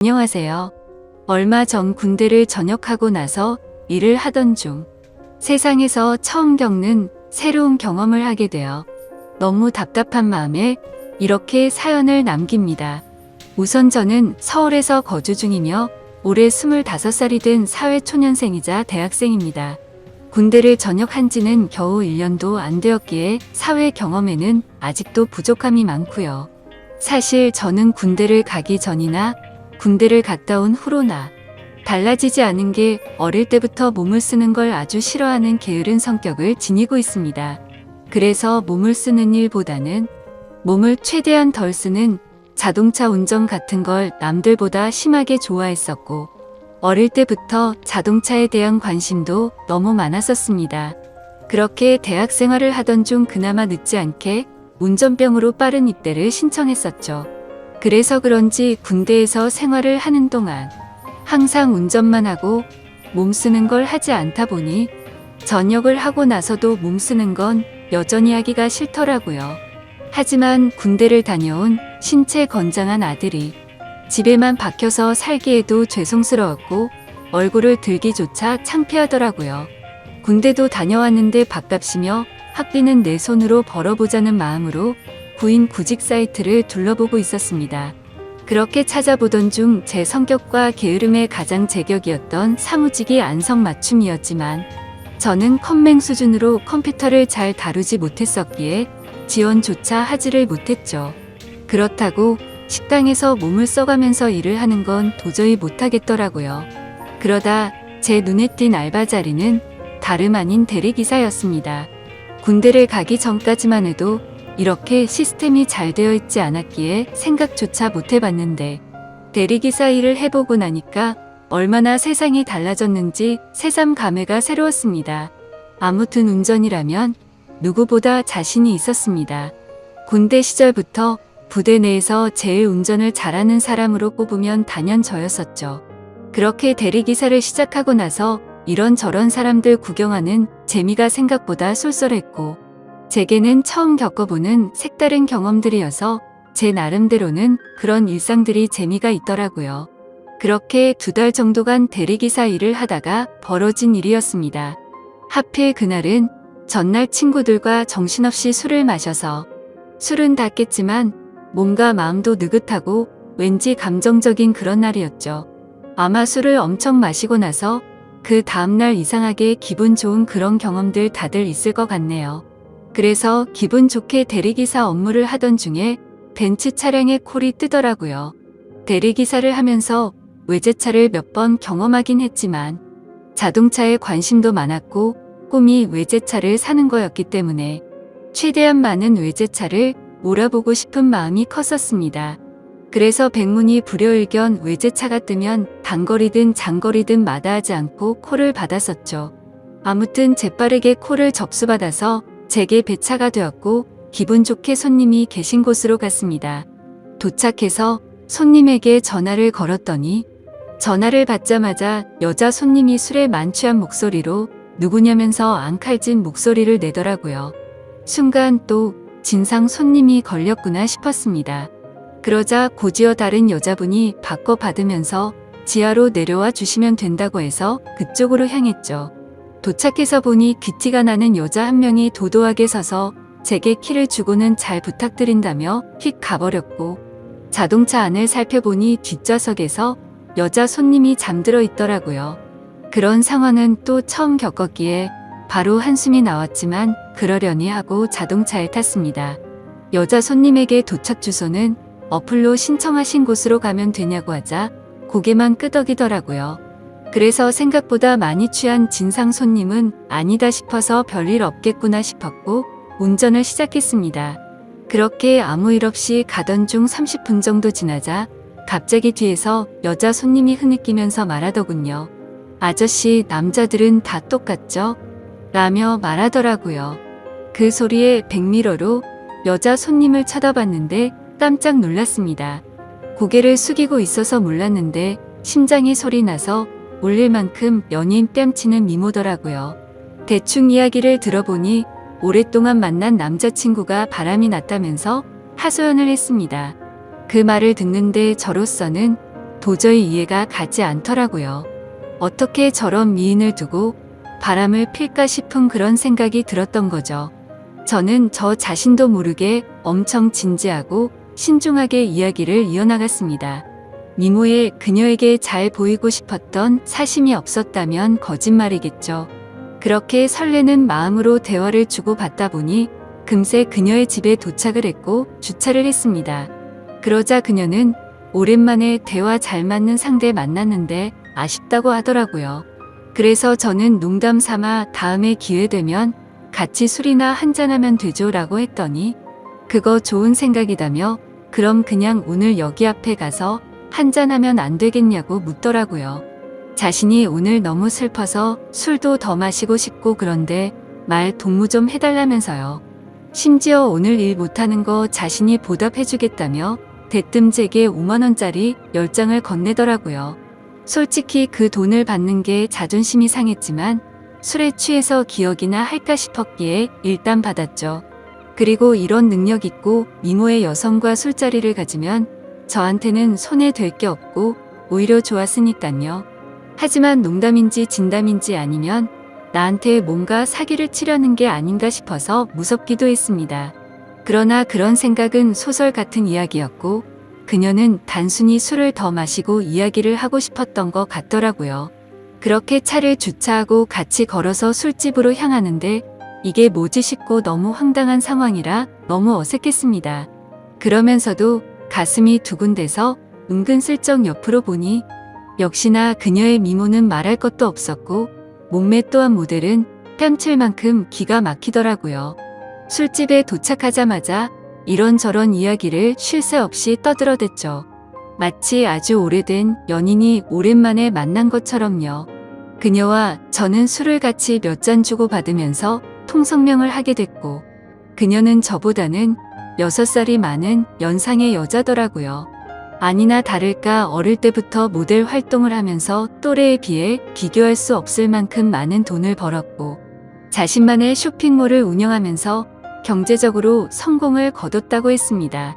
안녕하세요. 얼마 전 군대를 전역하고 나서 일을 하던 중 세상에서 처음 겪는 새로운 경험을 하게 되어 너무 답답한 마음에 이렇게 사연을 남깁니다. 우선 저는 서울에서 거주 중이며 올해 25살이 된 사회초년생이자 대학생입니다. 군대를 전역한 지는 겨우 1년도 안 되었기에 사회 경험에는 아직도 부족함이 많고요. 사실 저는 군대를 가기 전이나 군대를 갔다 온 후로나 달라지지 않은 게 어릴 때부터 몸을 쓰는 걸 아주 싫어하는 게으른 성격을 지니고 있습니다. 그래서 몸을 쓰는 일보다는 몸을 최대한 덜 쓰는 자동차 운전 같은 걸 남들보다 심하게 좋아했었고, 어릴 때부터 자동차에 대한 관심도 너무 많았었습니다. 그렇게 대학 생활을 하던 중 그나마 늦지 않게 운전병으로 빠른 입대를 신청했었죠. 그래서 그런지 군대에서 생활을 하는 동안 항상 운전만 하고 몸 쓰는 걸 하지 않다 보니 전역을 하고 나서도 몸 쓰는 건 여전히 하기가 싫더라고요. 하지만 군대를 다녀온 신체 건장한 아들이 집에만 박혀서 살기에도 죄송스러웠고 얼굴을 들기조차 창피하더라고요. 군대도 다녀왔는데 밥값이며 학비는 내 손으로 벌어보자는 마음으로 구인 구직 사이트를 둘러보고 있었습니다. 그렇게 찾아보던 중 제 성격과 게으름에 가장 제격이었던 사무직이 안성맞춤이었지만 저는 컴맹 수준으로 컴퓨터를 잘 다루지 못했었기에 지원조차 하지를 못했죠. 그렇다고 식당에서 몸을 써가면서 일을 하는 건 도저히 못하겠더라고요. 그러다 제 눈에 띈 알바 자리는 다름 아닌 대리기사였습니다. 군대를 가기 전까지만 해도 이렇게 시스템이 잘 되어 있지 않았기에 생각조차 못 해봤는데 대리기사 일을 해보고 나니까 얼마나 세상이 달라졌는지 새삼 감회가 새로웠습니다. 아무튼 운전이라면 누구보다 자신이 있었습니다. 군대 시절부터 부대 내에서 제일 운전을 잘하는 사람으로 꼽으면 단연 저였었죠. 그렇게 대리기사를 시작하고 나서 이런저런 사람들 구경하는 재미가 생각보다 쏠쏠했고 제게는 처음 겪어보는 색다른 경험들이어서 제 나름대로는 그런 일상들이 재미가 있더라고요. 그렇게 2달 정도간 대리기사 일을 하다가 벌어진 일이었습니다. 하필 그날은 전날 친구들과 정신없이 술을 마셔서 술은 다 깼지만 몸과 마음도 느긋하고 왠지 감정적인 그런 날이었죠. 아마 술을 엄청 마시고 나서 그 다음날 이상하게 기분 좋은 그런 경험들 다들 있을 것 같네요. 그래서 기분 좋게 대리기사 업무를 하던 중에 벤츠 차량에 콜이 뜨더라고요. 대리기사를 하면서 외제차를 몇 번 경험하긴 했지만 자동차에 관심도 많았고 꿈이 외제차를 사는 거였기 때문에 최대한 많은 외제차를 몰아보고 싶은 마음이 컸었습니다. 그래서 백문이 불여일견 외제차가 뜨면 단거리든 장거리든 마다하지 않고 콜을 받았었죠. 아무튼 재빠르게 콜을 접수받아서 제게 배차가 되었고 기분 좋게 손님이 계신 곳으로 갔습니다. 도착해서 손님에게 전화를 걸었더니 전화를 받자마자 여자 손님이 술에 만취한 목소리로 누구냐면서 앙칼진 목소리를 내더라고요. 순간 또 진상 손님이 걸렸구나 싶었습니다. 그러자 곧이어 다른 여자분이 바꿔 받으면서 지하로 내려와 주시면 된다고 해서 그쪽으로 향했죠. 도착해서 보니 귀티가 나는 여자 한 명이 도도하게 서서 제게 키를 주고는 잘 부탁드린다며 휙 가버렸고 자동차 안을 살펴보니 뒷좌석에서 여자 손님이 잠들어 있더라고요. 그런 상황은 또 처음 겪었기에 바로 한숨이 나왔지만 그러려니 하고 자동차에 탔습니다. 여자 손님에게 도착 주소는 어플로 신청하신 곳으로 가면 되냐고 하자 고개만 끄덕이더라고요. 그래서 생각보다 많이 취한 진상 손님은 아니다 싶어서 별일 없겠구나 싶었고 운전을 시작했습니다. 그렇게 아무 일 없이 가던 중 30분 정도 지나자 갑자기 뒤에서 여자 손님이 흐느끼면서 말하더군요. 아저씨, 남자들은 다 똑같죠? 라며 말하더라고요. 그 소리에 백미러로 여자 손님을 쳐다봤는데 깜짝 놀랐습니다. 고개를 숙이고 있어서 몰랐는데 심장이 소리나서 울릴 만큼 연인 뺨치는 미모더라고요. 대충 이야기를 들어보니 오랫동안 만난 남자친구가 바람이 났다면서 하소연을 했습니다. 그 말을 듣는데 저로서는 도저히 이해가 가지 않더라고요. 어떻게 저런 미인을 두고 바람을 필까 싶은 그런 생각이 들었던 거죠. 저는 저 자신도 모르게 엄청 진지하고 신중하게 이야기를 이어나갔습니다. 미모에 그녀에게 잘 보이고 싶었던 사심이 없었다면 거짓말이겠죠. 그렇게 설레는 마음으로 대화를 주고받다 보니 금세 그녀의 집에 도착을 했고 주차를 했습니다. 그러자 그녀는 오랜만에 대화 잘 맞는 상대 만났는데 아쉽다고 하더라고요. 그래서 저는 농담 삼아 다음에 기회 되면 같이 술이나 한잔하면 되죠 라고 했더니 그거 좋은 생각이다며 그럼 그냥 오늘 여기 앞에 가서 한잔하면 안 되겠냐고 묻더라고요. 자신이 오늘 너무 슬퍼서 술도 더 마시고 싶고 그런데 말 동무 좀 해달라면서요. 심지어 오늘 일 못하는 거 자신이 보답해주겠다며 대뜸 제게 5만원짜리 10장을 건네더라고요. 솔직히 그 돈을 받는 게 자존심이 상했지만 술에 취해서 기억이나 할까 싶었기에 일단 받았죠. 그리고 이런 능력 있고 미모의 여성과 술자리를 가지면 저한테는 손에 될 게 없고 오히려 좋았으니깐요. 하지만 농담인지 진담인지 아니면 나한테 뭔가 사기를 치려는 게 아닌가 싶어서 무섭기도 했습니다. 그러나 그런 생각은 소설 같은 이야기였고 그녀는 단순히 술을 더 마시고 이야기를 하고 싶었던 것 같더라고요. 그렇게 차를 주차하고 같이 걸어서 술집으로 향하는데 이게 뭐지 싶고 너무 황당한 상황이라 너무 어색했습니다. 그러면서도 가슴이 두근대서 은근슬쩍 옆으로 보니 역시나 그녀의 미모는 말할 것도 없었고 몸매 또한 모델은 뺨칠 만큼 기가 막히더라고요. 술집에 도착하자마자 이런저런 이야기를 쉴 새 없이 떠들어댔죠. 마치 아주 오래된 연인이 오랜만에 만난 것처럼요. 그녀와 저는 술을 같이 몇 잔 주고받으면서 통성명을 하게 됐고 그녀는 저보다는 6살이 많은 연상의 여자더라고요. 아니나 다를까 어릴 때부터 모델 활동을 하면서 또래에 비해 비교할 수 없을 만큼 많은 돈을 벌었고 자신만의 쇼핑몰을 운영하면서 경제적으로 성공을 거뒀다고 했습니다.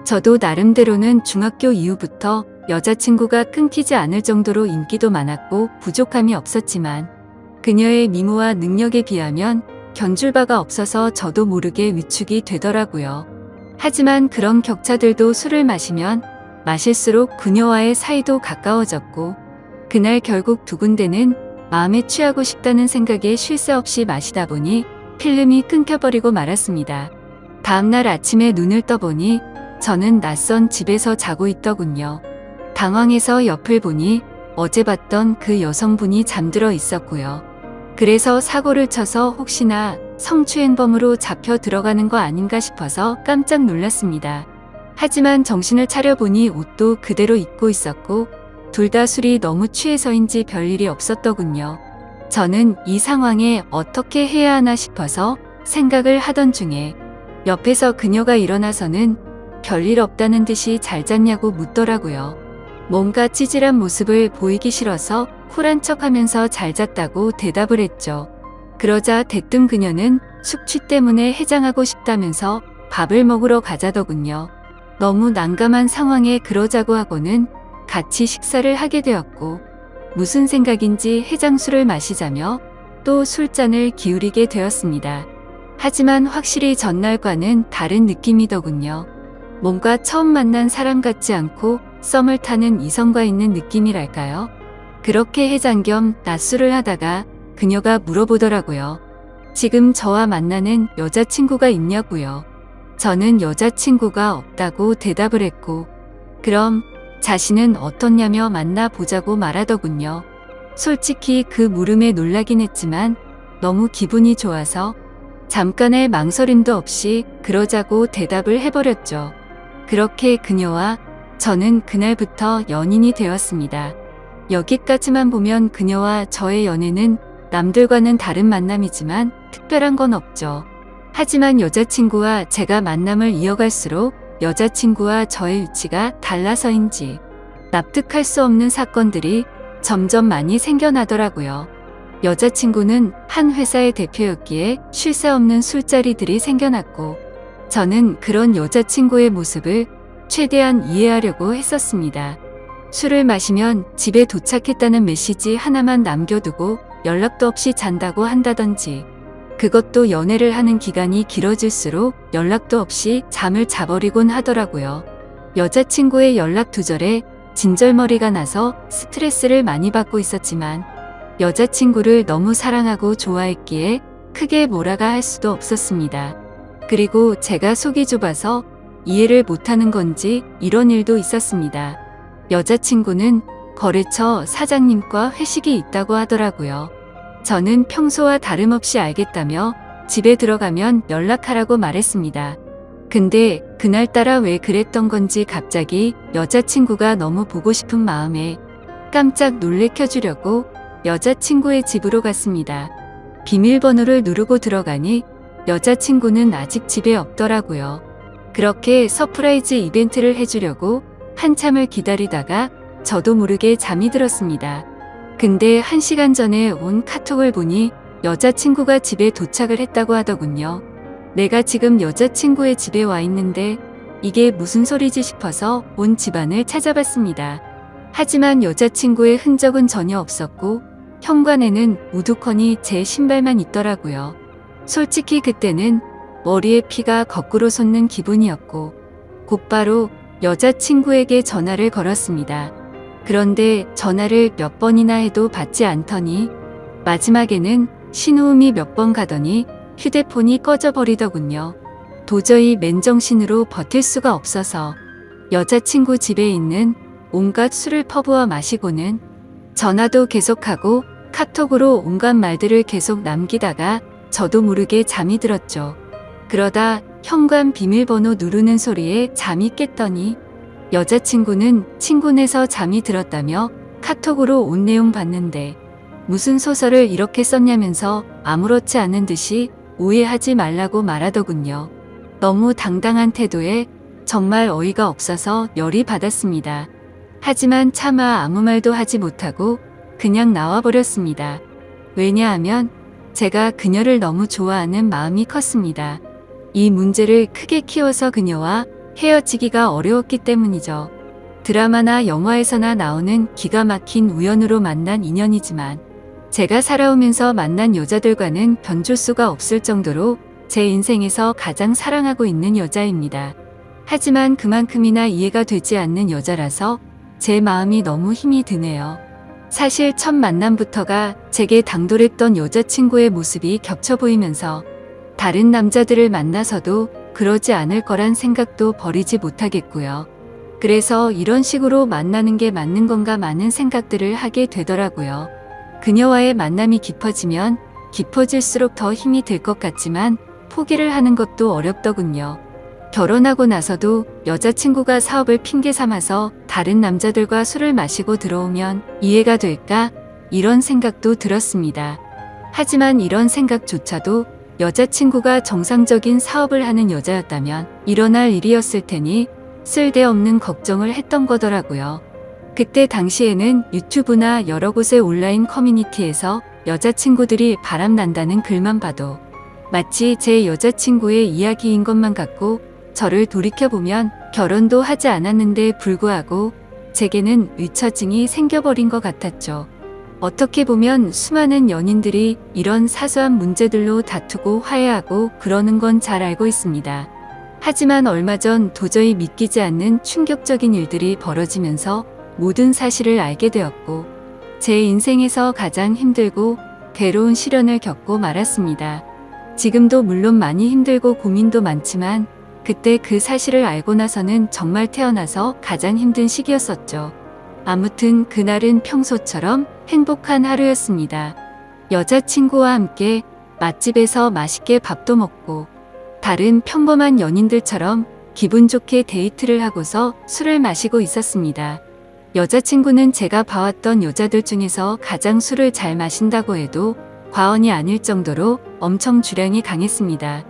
저도 나름대로는 중학교 이후부터 여자친구가 끊기지 않을 정도로 인기도 많았고 부족함이 없었지만 그녀의 미모와 능력에 비하면 견줄 바가 없어서 저도 모르게 위축이 되더라고요. 하지만 그런 격차들도 술을 마시면 마실수록 그녀와의 사이도 가까워졌고 그날 결국 두 군데는 마음에 취하고 싶다는 생각에 쉴 새 없이 마시다 보니 필름이 끊겨버리고 말았습니다. 다음날 아침에 눈을 떠보니 저는 낯선 집에서 자고 있더군요. 당황해서 옆을 보니 어제 봤던 그 여성분이 잠들어 있었고요. 그래서 사고를 쳐서 혹시나 성추행범으로 잡혀 들어가는 거 아닌가 싶어서 깜짝 놀랐습니다. 하지만 정신을 차려보니 옷도 그대로 입고 있었고 둘 다 술이 너무 취해서인지 별일이 없었더군요. 저는 이 상황에 어떻게 해야 하나 싶어서 생각을 하던 중에 옆에서 그녀가 일어나서는 별일 없다는 듯이 잘 잤냐고 묻더라고요. 뭔가 찌질한 모습을 보이기 싫어서 쿨한 척하면서 잘 잤다고 대답을 했죠. 그러자 대뜸 그녀는 숙취 때문에 해장하고 싶다면서 밥을 먹으러 가자더군요. 너무 난감한 상황에 그러자고 하고는 같이 식사를 하게 되었고 무슨 생각인지 해장술을 마시자며 또 술잔을 기울이게 되었습니다. 하지만 확실히 전날과는 다른 느낌이더군요. 뭔가 처음 만난 사람 같지 않고 썸을 타는 이성과 있는 느낌이랄까요? 그렇게 해장 겸 낮술을 하다가 그녀가 물어보더라고요. 지금 저와 만나는 여자친구가 있냐고요. 저는 여자친구가 없다고 대답을 했고 그럼 자신은 어떻냐며 만나보자고 말하더군요. 솔직히 그 물음에 놀라긴 했지만 너무 기분이 좋아서 잠깐의 망설임도 없이 그러자고 대답을 해버렸죠. 그렇게 그녀와 저는 그날부터 연인이 되었습니다. 여기까지만 보면 그녀와 저의 연애는 남들과는 다른 만남이지만 특별한 건 없죠. 하지만 여자친구와 제가 만남을 이어갈수록 여자친구와 저의 위치가 달라서인지 납득할 수 없는 사건들이 점점 많이 생겨나더라고요. 여자친구는 한 회사의 대표였기에 쉴 새 없는 술자리들이 생겨났고 저는 그런 여자친구의 모습을 최대한 이해하려고 했었습니다. 술을 마시면 집에 도착했다는 메시지 하나만 남겨두고 연락도 없이 잔다고 한다든지, 그것도 연애를 하는 기간이 길어질수록 연락도 없이 잠을 자버리곤 하더라고요. 여자친구의 연락 두절에 진절머리가 나서 스트레스를 많이 받고 있었지만 여자친구를 너무 사랑하고 좋아했기에 크게 뭐라가 할 수도 없었습니다. 그리고 제가 속이 좁아서 이해를 못하는 건지 이런 일도 있었습니다. 여자친구는 거래처 사장님과 회식이 있다고 하더라고요. 저는 평소와 다름없이 알겠다며 집에 들어가면 연락하라고 말했습니다. 근데 그날따라 왜 그랬던 건지 갑자기 여자친구가 너무 보고 싶은 마음에 깜짝 놀래켜주려고 여자친구의 집으로 갔습니다. 비밀번호를 누르고 들어가니 여자친구는 아직 집에 없더라고요. 그렇게 서프라이즈 이벤트를 해주려고 한참을 기다리다가 저도 모르게 잠이 들었습니다. 근데 1시간 전에 온 카톡을 보니 여자친구가 집에 도착을 했다고 하더군요. 내가 지금 여자친구의 집에 와 있는데 이게 무슨 소리지 싶어서 온 집안을 찾아봤습니다. 하지만 여자친구의 흔적은 전혀 없었고 현관에는 우두커니 제 신발만 있더라고요. 솔직히 그때는 머리에 피가 거꾸로 솟는 기분이었고 곧바로 여자친구에게 전화를 걸었습니다. 그런데 전화를 몇 번이나 해도 받지 않더니 마지막에는 신호음이 몇 번 가더니 휴대폰이 꺼져버리더군요. 도저히 맨정신으로 버틸 수가 없어서 여자친구 집에 있는 온갖 술을 퍼부어 마시고는 전화도 계속하고 카톡으로 온갖 말들을 계속 남기다가 저도 모르게 잠이 들었죠. 그러다 현관 비밀번호 누르는 소리에 잠이 깼더니 여자친구는 친구네서 잠이 들었다며 카톡으로 온 내용 봤는데 무슨 소설을 이렇게 썼냐면서 아무렇지 않은 듯이 오해하지 말라고 말하더군요. 너무 당당한 태도에 정말 어이가 없어서 열이 받았습니다. 하지만 차마 아무 말도 하지 못하고 그냥 나와버렸습니다. 왜냐하면 제가 그녀를 너무 좋아하는 마음이 컸습니다. 이 문제를 크게 키워서 그녀와 헤어지기가 어려웠기 때문이죠. 드라마나 영화에서나 나오는 기가 막힌 우연으로 만난 인연이지만 제가 살아오면서 만난 여자들과는 변줄 수가 없을 정도로 제 인생에서 가장 사랑하고 있는 여자입니다. 하지만 그만큼이나 이해가 되지 않는 여자라서 제 마음이 너무 힘이 드네요. 사실 첫 만남부터가 제게 당돌했던 여자친구의 모습이 겹쳐 보이면서 다른 남자들을 만나서도 그러지 않을 거란 생각도 버리지 못하겠고요. 그래서 이런 식으로 만나는 게 맞는 건가 많은 생각들을 하게 되더라고요. 그녀와의 만남이 깊어지면 깊어질수록 더 힘이 들 것 같지만 포기를 하는 것도 어렵더군요. 결혼하고 나서도 여자친구가 사업을 핑계 삼아서 다른 남자들과 술을 마시고 들어오면 이해가 될까? 이런 생각도 들었습니다. 하지만 이런 생각조차도 여자친구가 정상적인 사업을 하는 여자였다면 일어날 일이었을 테니 쓸데없는 걱정을 했던 거더라고요. 그때 당시에는 유튜브나 여러 곳의 온라인 커뮤니티에서 여자친구들이 바람난다는 글만 봐도 마치 제 여자친구의 이야기인 것만 같고 저를 돌이켜보면 결혼도 하지 않았는데 불구하고 제게는 위처증이 생겨버린 것 같았죠. 어떻게 보면 수많은 연인들이 이런 사소한 문제들로 다투고 화해하고 그러는 건 잘 알고 있습니다. 하지만 얼마 전 도저히 믿기지 않는 충격적인 일들이 벌어지면서 모든 사실을 알게 되었고 제 인생에서 가장 힘들고 괴로운 시련을 겪고 말았습니다. 지금도 물론 많이 힘들고 고민도 많지만 그때 그 사실을 알고 나서는 정말 태어나서 가장 힘든 시기였었죠. 아무튼 그날은 평소처럼 행복한 하루였습니다. 여자친구와 함께 맛집에서 맛있게 밥도 먹고 다른 평범한 연인들처럼 기분 좋게 데이트를 하고서 술을 마시고 있었습니다. 여자친구는 제가 봐왔던 여자들 중에서 가장 술을 잘 마신다고 해도 과언이 아닐 정도로 엄청 주량이 강했습니다.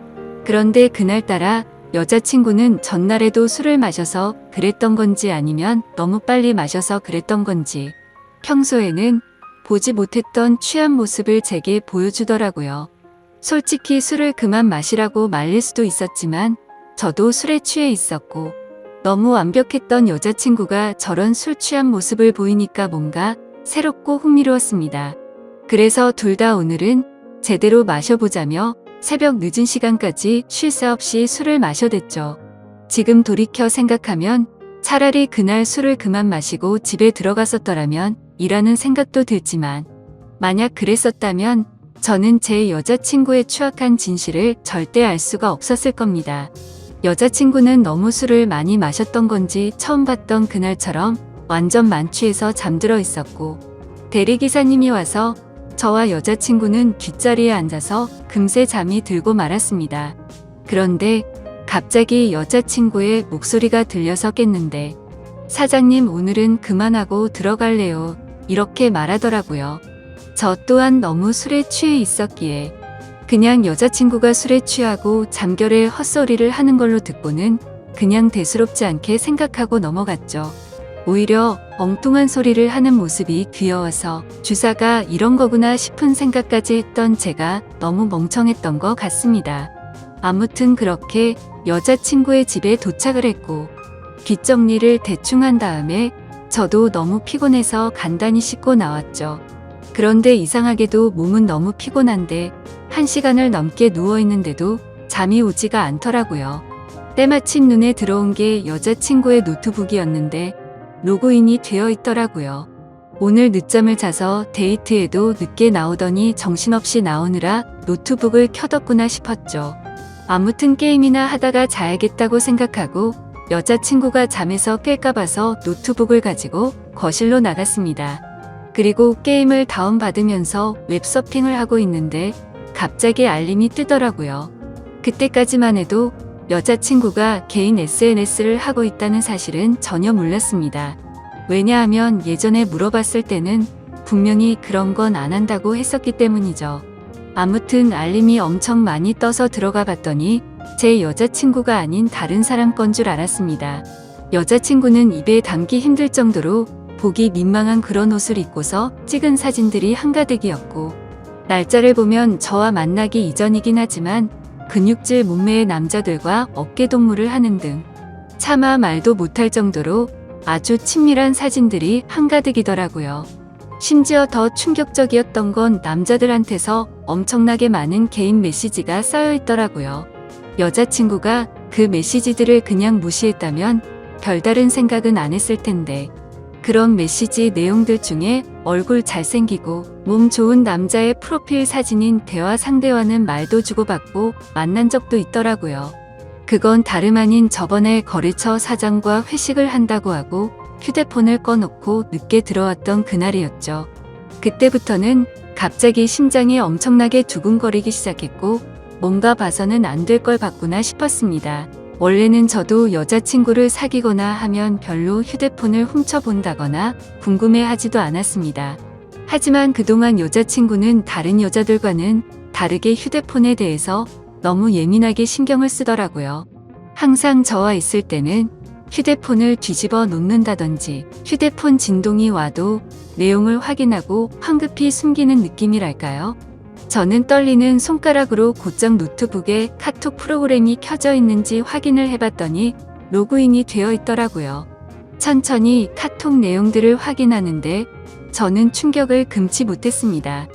그런데 그날따라 여자친구는 전날에도 술을 마셔서 그랬던 건지 아니면 너무 빨리 마셔서 그랬던 건지 평소에는 보지 못했던 취한 모습을 제게 보여주더라고요. 솔직히 술을 그만 마시라고 말릴 수도 있었지만 저도 술에 취해 있었고 너무 완벽했던 여자친구가 저런 술 취한 모습을 보이니까 뭔가 새롭고 흥미로웠습니다. 그래서 둘 다 오늘은 제대로 마셔보자며 새벽 늦은 시간까지 쉴 새 없이 술을 마셔댔죠. 지금 돌이켜 생각하면 차라리 그날 술을 그만 마시고 집에 들어갔었더라면 이라는 생각도 들지만 만약 그랬었다면 저는 제 여자친구의 추악한 진실을 절대 알 수가 없었을 겁니다. 여자친구는 너무 술을 많이 마셨던 건지 처음 봤던 그날처럼 완전 만취해서 잠들어 있었고 대리기사님이 와서 저와 여자친구는 뒷자리에 앉아서 금세 잠이 들고 말았습니다. 그런데 갑자기 여자친구의 목소리가 들려서 깼는데 사장님 오늘은 그만하고 들어갈래요. 이렇게 말하더라고요. 저 또한 너무 술에 취해 있었기에 그냥 여자친구가 술에 취하고 잠결에 헛소리를 하는 걸로 듣고는 그냥 대수롭지 않게 생각하고 넘어갔죠. 오히려 엉뚱한 소리를 하는 모습이 귀여워서 주사가 이런 거구나 싶은 생각까지 했던 제가 너무 멍청했던 것 같습니다. 아무튼 그렇게 여자친구의 집에 도착을 했고 뒷정리를 대충 한 다음에 저도 너무 피곤해서 간단히 씻고 나왔죠. 그런데 이상하게도 몸은 너무 피곤한데 1시간을 넘게 누워있는데도 잠이 오지가 않더라고요. 때마침 눈에 들어온 게 여자친구의 노트북이었는데 로그인이 되어 있더라고요. 오늘 늦잠을 자서 데이트에도 늦게 나오더니 정신없이 나오느라 노트북을 켜뒀구나 싶었죠. 아무튼 게임이나 하다가 자야겠다고 생각하고 여자친구가 잠에서 깰까 봐서 노트북을 가지고 거실로 나갔습니다. 그리고 게임을 다운받으면서 웹서핑을 하고 있는데 갑자기 알림이 뜨더라고요. 그때까지만 해도 여자친구가 개인 SNS를 하고 있다는 사실은 전혀 몰랐습니다. 왜냐하면 예전에 물어봤을 때는 분명히 그런 건 안 한다고 했었기 때문이죠. 아무튼 알림이 엄청 많이 떠서 들어가 봤더니 제 여자친구가 아닌 다른 사람 건 줄 알았습니다. 여자친구는 입에 담기 힘들 정도로 보기 민망한 그런 옷을 입고서 찍은 사진들이 한가득이었고 날짜를 보면 저와 만나기 이전이긴 하지만 근육질 몸매의 남자들과 어깨동무를 하는 등 차마 말도 못할 정도로 아주 친밀한 사진들이 한가득이더라고요. 심지어 더 충격적이었던 건 남자들한테서 엄청나게 많은 개인 메시지가 쌓여 있더라고요. 여자친구가 그 메시지들을 그냥 무시했다면 별다른 생각은 안 했을 텐데 그런 메시지 내용들 중에 얼굴 잘생기고 몸 좋은 남자의 프로필 사진인 대화 상대와는 말도 주고받고 만난 적도 있더라고요. 그건 다름 아닌 저번에 거래처 사장과 회식을 한다고 하고 휴대폰을 꺼놓고 늦게 들어왔던 그날이었죠. 그때부터는 갑자기 심장이 엄청나게 두근거리기 시작했고 뭔가 봐서는 안 될 걸 봤구나 싶었습니다. 원래는 저도 여자친구를 사귀거나 하면 별로 휴대폰을 훔쳐본다거나 궁금해하지도 않았습니다. 하지만 그동안 여자친구는 다른 여자들과는 다르게 휴대폰에 대해서 너무 예민하게 신경을 쓰더라고요. 항상 저와 있을 때는 휴대폰을 뒤집어 놓는다든지 휴대폰 진동이 와도 내용을 확인하고 황급히 숨기는 느낌이랄까요? 저는 떨리는 손가락으로 곧장 노트북에 카톡 프로그램이 켜져 있는지 확인을 해봤더니 로그인이 되어 있더라고요. 천천히 카톡 내용들을 확인하는데 저는 충격을 금치 못했습니다.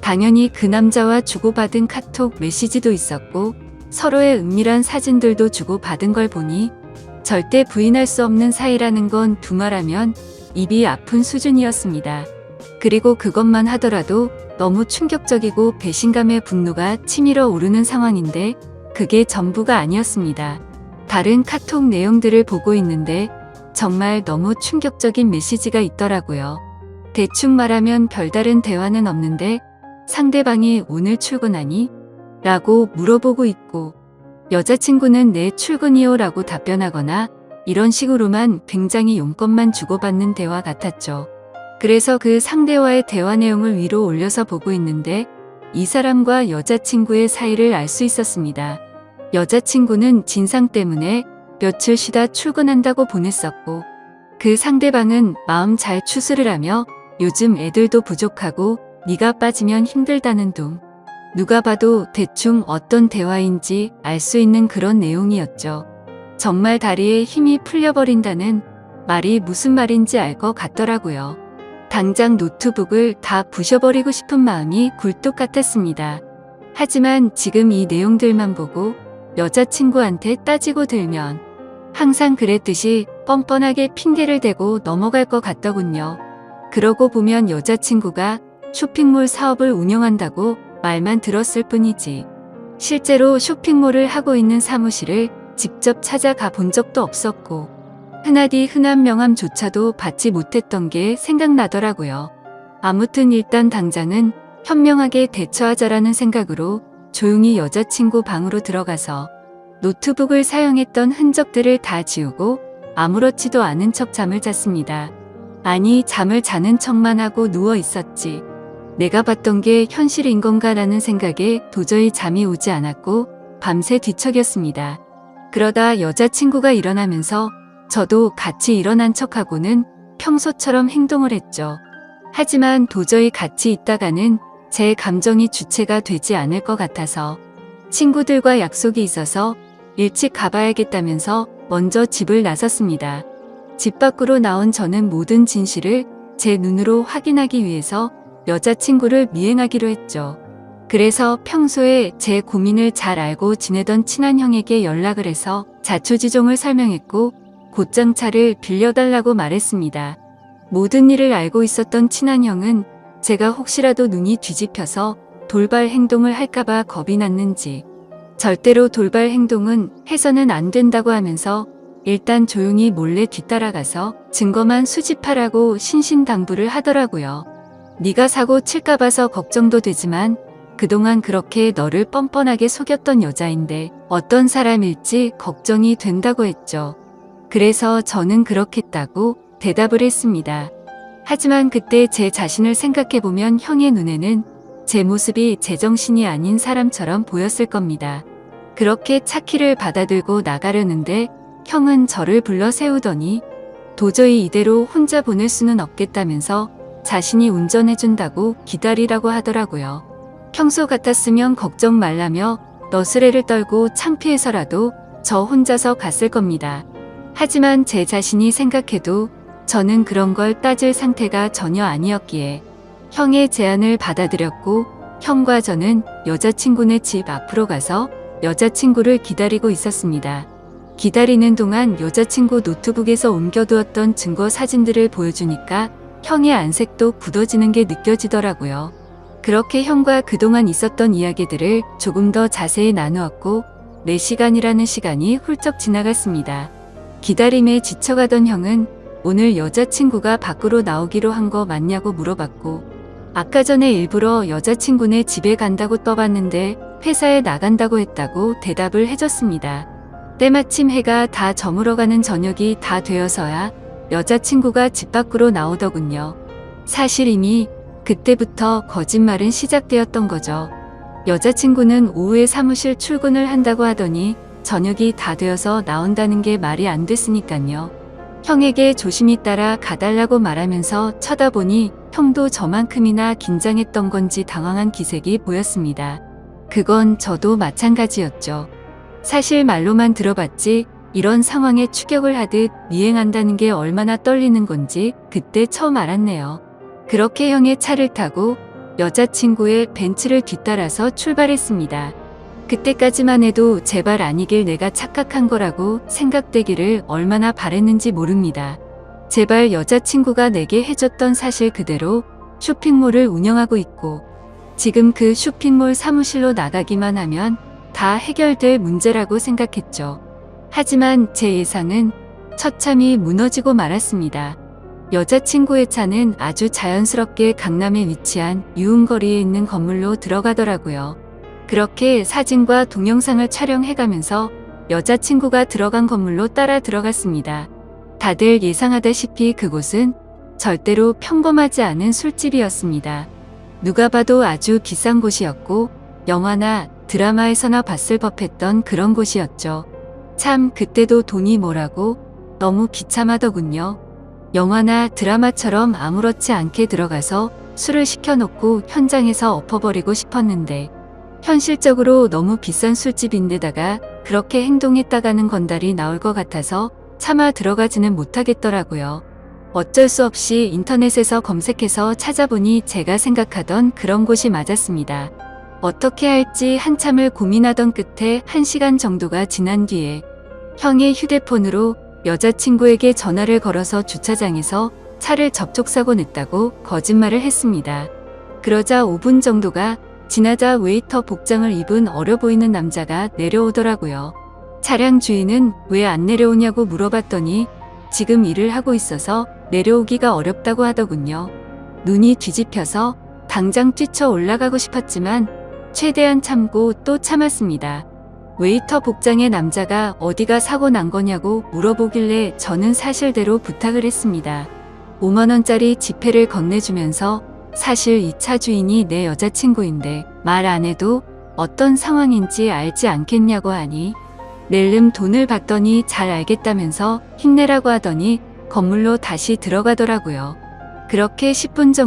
당연히 그 남자와 주고받은 카톡 메시지도 있었고 서로의 은밀한 사진들도 주고받은 걸 보니 절대 부인할 수 없는 사이라는 건 두말하면 입이 아픈 수준이었습니다. 그리고 그것만 하더라도 너무 충격적이고 배신감의 분노가 치밀어 오르는 상황인데 그게 전부가 아니었습니다. 다른 카톡 내용들을 보고 있는데 정말 너무 충격적인 메시지가 있더라고요. 대충 말하면 별다른 대화는 없는데 상대방이 오늘 출근하니? 라고 물어보고 있고 여자친구는 네 출근이요 라고 답변하거나 이런 식으로만 굉장히 용건만 주고받는 대화 같았죠. 그래서 그 상대와의 대화 내용을 위로 올려서 보고 있는데 이 사람과 여자친구의 사이를 알 수 있었습니다. 여자친구는 진상 때문에 며칠 쉬다 출근한다고 보냈었고 그 상대방은 마음 잘 추스를 하며 요즘 애들도 부족하고 네가 빠지면 힘들다는 둥. 누가 봐도 대충 어떤 대화인지 알 수 있는 그런 내용이었죠. 정말 다리에 힘이 풀려버린다는 말이 무슨 말인지 알 것 같더라고요. 당장 노트북을 다 부셔버리고 싶은 마음이 굴뚝 같았습니다. 하지만 지금 이 내용들만 보고 여자친구한테 따지고 들면 항상 그랬듯이 뻔뻔하게 핑계를 대고 넘어갈 것 같더군요. 그러고 보면 여자친구가 쇼핑몰 사업을 운영한다고 말만 들었을 뿐이지 실제로 쇼핑몰을 하고 있는 사무실을 직접 찾아가 본 적도 없었고 흔하디 흔한 명함조차도 받지 못했던 게 생각나더라고요. 아무튼 일단 당장은 현명하게 대처하자라는 생각으로 조용히 여자친구 방으로 들어가서 노트북을 사용했던 흔적들을 다 지우고 아무렇지도 않은 척 잠을 잤습니다. 아니, 잠을 자는 척만 하고 누워 있었지. 내가 봤던 게 현실인 건가라는 생각에 도저히 잠이 오지 않았고 밤새 뒤척였습니다. 그러다 여자친구가 일어나면서 저도 같이 일어난 척하고는 평소처럼 행동을 했죠. 하지만 도저히 같이 있다가는 제 감정이 주체가 되지 않을 것 같아서 친구들과 약속이 있어서 일찍 가봐야겠다면서 먼저 집을 나섰습니다. 집 밖으로 나온 저는 모든 진실을 제 눈으로 확인하기 위해서 여자친구를 미행하기로 했죠. 그래서 평소에 제 고민을 잘 알고 지내던 친한 형에게 연락을 해서 자초지종을 설명했고 곧장 차를 빌려달라고 말했습니다. 모든 일을 알고 있었던 친한 형은 제가 혹시라도 눈이 뒤집혀서 돌발 행동을 할까봐 겁이 났는지 절대로 돌발 행동은 해서는 안 된다고 하면서 일단 조용히 몰래 뒤따라가서 증거만 수집하라고 신신당부를 하더라고요. 네가 사고 칠까 봐서 걱정도 되지만 그동안 그렇게 너를 뻔뻔하게 속였던 여자인데 어떤 사람일지 걱정이 된다고 했죠. 그래서 저는 그렇겠다고 대답을 했습니다. 하지만 그때 제 자신을 생각해보면 형의 눈에는 제 모습이 제정신이 아닌 사람처럼 보였을 겁니다. 그렇게 차키를 받아들고 나가려는데 형은 저를 불러 세우더니 도저히 이대로 혼자 보낼 수는 없겠다면서 자신이 운전해준다고 기다리라고 하더라고요. 평소 같았으면 걱정 말라며 너스레를 떨고 창피해서라도 저 혼자서 갔을 겁니다. 하지만 제 자신이 생각해도 저는 그런 걸 따질 상태가 전혀 아니었기에 형의 제안을 받아들였고 형과 저는 여자친구네 집 앞으로 가서 여자친구를 기다리고 있었습니다. 기다리는 동안 여자친구 노트북에서 옮겨두었던 증거 사진들을 보여주니까 형의 안색도 굳어지는 게 느껴지더라고요. 그렇게 형과 그동안 있었던 이야기들을 조금 더 자세히 나누었고 4시간이라는 시간이 훌쩍 지나갔습니다. 기다림에 지쳐가던 형은 오늘 여자친구가 밖으로 나오기로 한 거 맞냐고 물어봤고 아까 전에 일부러 여자친구네 집에 간다고 떠봤는데 회사에 나간다고 했다고 대답을 해줬습니다. 때마침 해가 다 저물어가는 저녁이 다 되어서야 여자친구가 집 밖으로 나오더군요. 사실 이미 그때부터 거짓말은 시작되었던 거죠. 여자친구는 오후에 사무실 출근을 한다고 하더니 저녁이 다 되어서 나온다는 게 말이 안 됐으니깐요. 형에게 조심히 따라 가달라고 말하면서 쳐다보니 형도 저만큼이나 긴장했던 건지 당황한 기색이 보였습니다. 그건 저도 마찬가지였죠. 사실 말로만 들어봤지 이런 상황에 추격을 하듯 미행한다는 게 얼마나 떨리는 건지 그때 처음 알았네요. 그렇게 형의 차를 타고 여자친구의 벤츠를 뒤따라서 출발했습니다. 그때까지만 해도 제발 아니길 내가 착각한 거라고 생각되기를 얼마나 바랬는지 모릅니다. 제발 여자친구가 내게 해줬던 사실 그대로 쇼핑몰을 운영하고 있고 지금 그 쇼핑몰 사무실로 나가기만 하면 다 해결될 문제라고 생각했죠. 하지만 제 예상은 처참히 무너지고 말았습니다. 여자친구의 차는 아주 자연스럽게 강남에 위치한 유흥거리에 있는 건물로 들어가더라고요. 그렇게 사진과 동영상을 촬영해가면서 여자친구가 들어간 건물로 따라 들어갔습니다. 다들 예상하다시피 그곳은 절대로 평범하지 않은 술집이었습니다. 누가 봐도 아주 비싼 곳이었고 영화나 드라마에서나 봤을 법했던 그런 곳이었죠. 참 그때도 돈이 뭐라고 너무 비참하더군요. 영화나 드라마처럼 아무렇지 않게 들어가서 술을 시켜놓고 현장에서 엎어버리고 싶었는데 현실적으로 너무 비싼 술집인데다가 그렇게 행동했다가는 건달이 나올 것 같아서 차마 들어가지는 못하겠더라고요. 어쩔 수 없이 인터넷에서 검색해서 찾아보니 제가 생각하던 그런 곳이 맞았습니다. 어떻게 할지 한참을 고민하던 끝에 1시간 정도가 지난 뒤에 형의 휴대폰으로 여자친구에게 전화를 걸어서 주차장에서 차를 접촉사고 냈다고 거짓말을 했습니다. 그러자 5분 정도가 지나자 웨이터 복장을 입은 어려 보이는 남자가 내려오더라고요. 차량 주인은 왜 안 내려오냐고 물어봤더니 지금 일을 하고 있어서 내려오기가 어렵다고 하더군요. 눈이 뒤집혀서 당장 뛰쳐 올라가고 싶었지만 최대한 참고 또 참았습니다. 웨이터 복장의 남자가 어디가 사고 난 거냐고 물어보길래 저는 사실대로 부탁을 했습니다. 5만 원짜리 지폐를 건네주면서 사실 이 차 주인이 내 여자친구인데 말 안 해도 어떤 상황인지 알지 않겠냐고 하니 낼름 돈을 받더니 잘 알겠다면서 힘내라고 하더니 건물로 다시 들어가더라고요. 그렇게 10분 정도